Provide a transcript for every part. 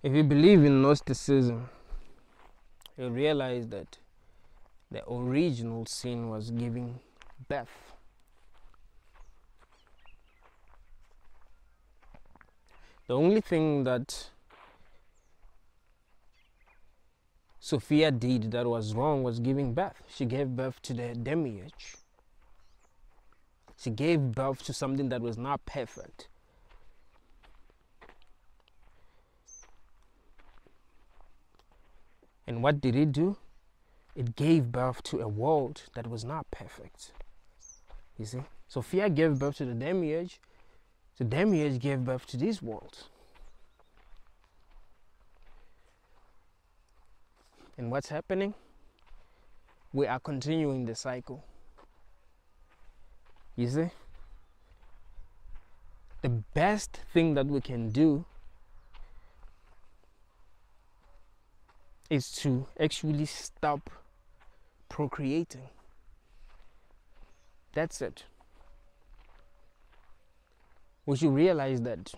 If you believe in Gnosticism, you'll realize that the original sin was giving birth. The only thing that Sophia did that was wrong was giving birth. She gave birth to the demiurge. She gave birth to something that was not perfect. And what did it do? It gave birth to a world that was not perfect. You see? Sophia gave birth to the demiurge. The demiurge gave birth to this world. And what's happening? We are continuing the cycle. You see? The best thing that we can do is to actually stop procreating. That's it. We should realize that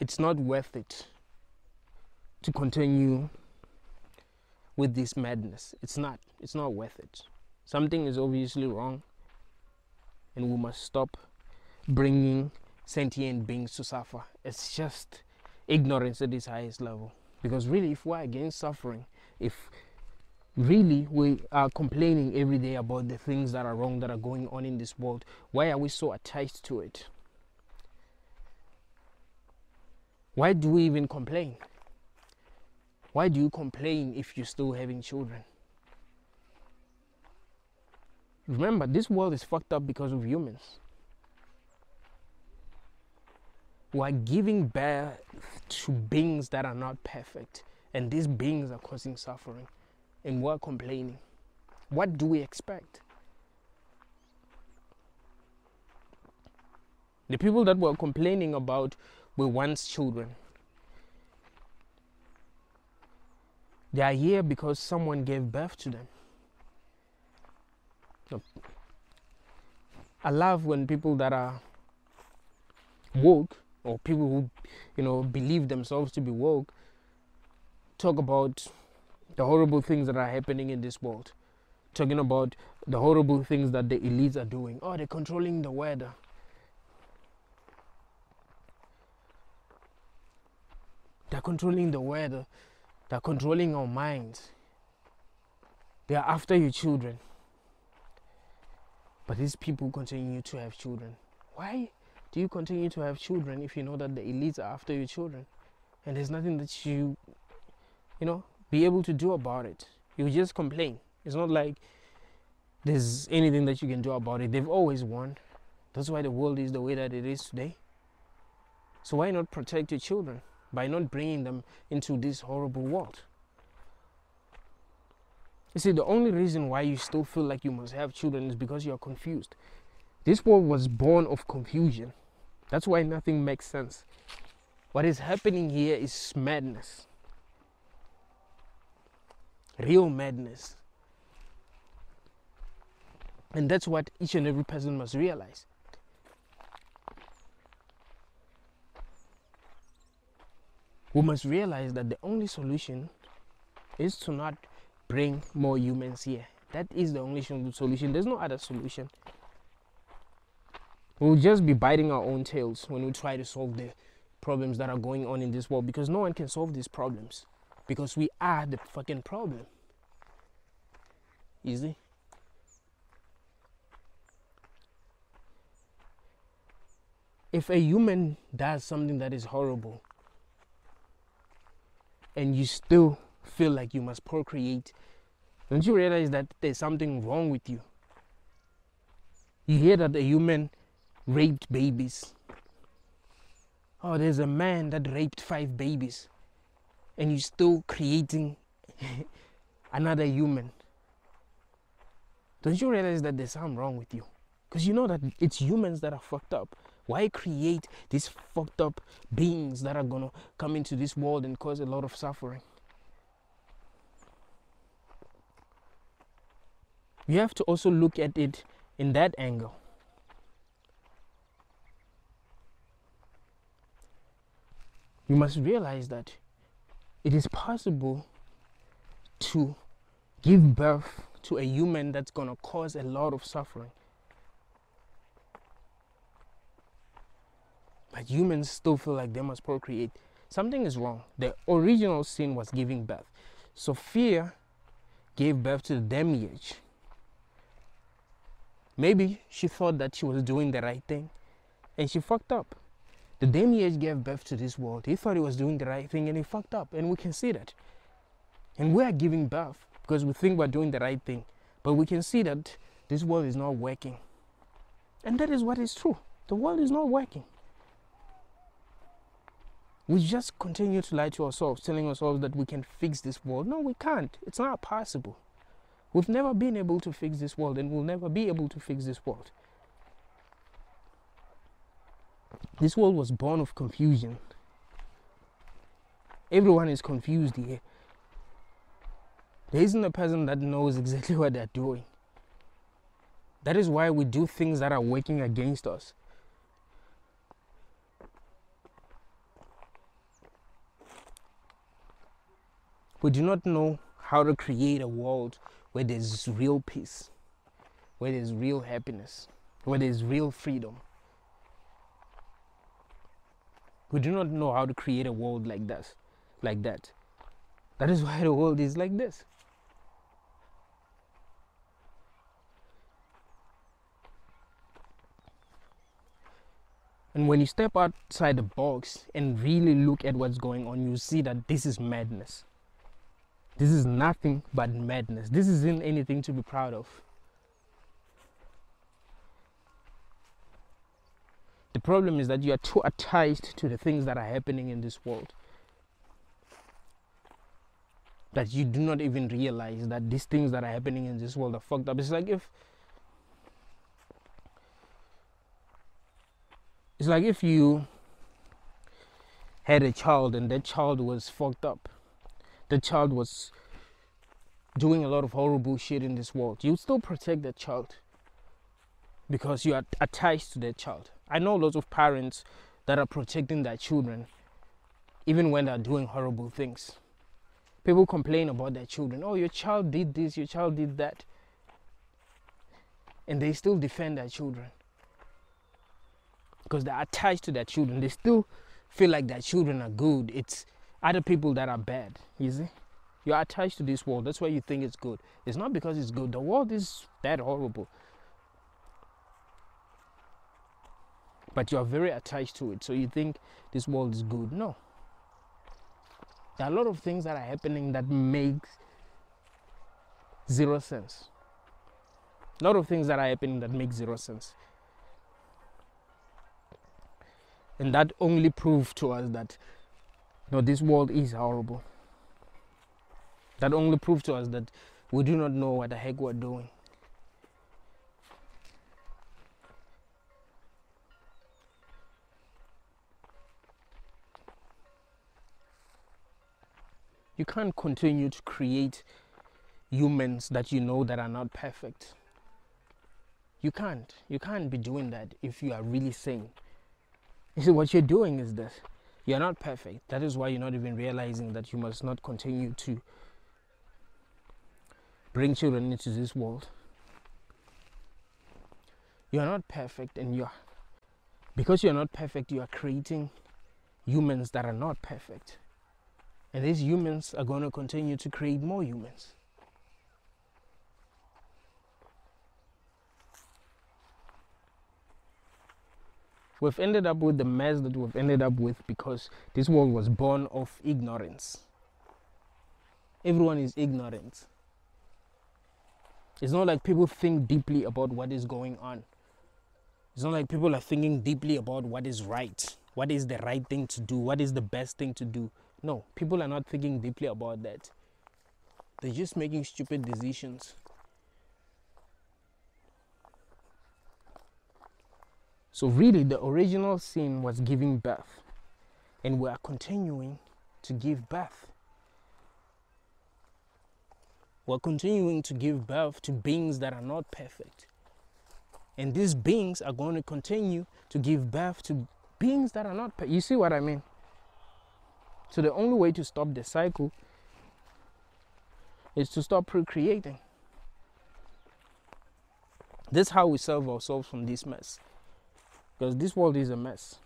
it's not worth it to continue with this madness. It's not worth it. Something is obviously wrong, and we must stop bringing sentient beings to suffer. It's just ignorance at its highest level. Because really, if we're against suffering, if really we are complaining every day about the things that are wrong that are going on in this world, why are we so attached to it? Why do we even complain? Why do you complain if you're still having children? Remember, this world is fucked up because of humans. We are giving birth to beings that are not perfect, and these beings are causing suffering, and we're complaining. What do we expect? The people that we're complaining about were once children. They are here because someone gave birth to them. I love when people that are woke, or people who, believe themselves to be woke, talk about the horrible things that are happening in this world. Talking about the horrible things that the elites are doing. Oh, they're controlling the weather. They're controlling the weather. They're controlling our minds. They are after your children. But these people continue to have children. Why do you continue to have children if you know that the elites are after your children? And there's nothing that you be able to do about it. You just complain. It's not like there's anything that you can do about it. They've always won. That's why the world is the way that it is today. So why not protect your children by not bringing them into this horrible world? You see, the only reason why you still feel like you must have children is because you're confused. This world was born of confusion. That's why nothing makes sense. What is happening here is madness. Real madness. And that's what each and every person must realize. We must realize that the only solution is to not bring more humans here. That is the only solution. There's no other solution. We'll just be biting our own tails when we try to solve the problems that are going on in this world, because no one can solve these problems, because we are the fucking problem. Easy. If a human does something that is horrible and you still feel like you must procreate, don't you realize that there's something wrong with you? You hear that a human raped babies. Oh, there's a man that raped 5 babies, and you're still creating another human. Don't you realize that there's something wrong with you? Because you know that it's humans that are fucked up. Why create these fucked up beings that are gonna come into this world and cause a lot of suffering? You have to also look at it in that angle. You must realize that it is possible to give birth to a human that's going to cause a lot of suffering. But humans still feel like they must procreate. Something is wrong. The original sin was giving birth. Sophia gave birth to the demiurge. Maybe she thought that she was doing the right thing and she fucked up. The demiurge gave birth to this world. He thought he was doing the right thing and he fucked up. And we can see that. And we are giving birth because we think we're doing the right thing. But we can see that this world is not working. And that is what is true. The world is not working. We just continue to lie to ourselves, telling ourselves that we can fix this world. No, we can't. It's not possible. We've never been able to fix this world and we'll never be able to fix this world. This world was born of confusion. Everyone is confused here. There isn't a person that knows exactly what they're doing. That is why we do things that are working against us. We do not know how to create a world where there's real peace, where there's real happiness, where there's real freedom. We do not know how to create a world like that. That is why the world is like this. And when you step outside the box and really look at what's going on, you see that this is madness. This is nothing but madness. This isn't anything to be proud of. The problem is that you are too attached to the things that are happening in this world that you do not even realize that these things that are happening in this world are fucked up. It's like if you had a child and that child was fucked up. The child was doing a lot of horrible shit in this world. You would still protect that child because you are attached to that child. I know lots of parents that are protecting their children even when they're doing horrible things. People complain about their children. Oh, your child did this, your child did that. And they still defend their children because they're attached to their children. They still feel like their children are good. It's other people that are bad, you see? You're attached to this world. That's why you think it's good. It's not because it's good. The world is that horrible. But you're very attached to it. So you think this world is good. No. There are a lot of things that are happening that makes zero sense. A lot of things that are happening that make zero sense. And that only proves to us that no, this world is horrible. That only proves to us that we do not know what the heck we're doing. You can't continue to create humans that you know that are not perfect. You can't. You can't be doing that if you are really sane. You see, what you're doing is this. You're not perfect. That is why you're not even realizing that you must not continue to bring children into this world. You are not perfect, and because you're not perfect, you are creating humans that are not perfect. And these humans are going to continue to create more humans. We've ended up with the mess that we've ended up with because this world was born of ignorance. Everyone is ignorant. It's not like people think deeply about what is going on. It's not like people are thinking deeply about what is right. What is the right thing to do? What is the best thing to do? No, people are not thinking deeply about that. They're just making stupid decisions. So really, the original sin was giving birth. And we are continuing to give birth. We're continuing to give birth to beings that are not perfect. And these beings are going to continue to give birth to beings that are not perfect. You see what I mean? So the only way to stop the cycle is to stop procreating. This is how we save ourselves from this mess. Because this world is a mess.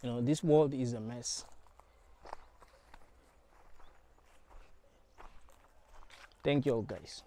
You know, this world is a mess. Thank you all, guys.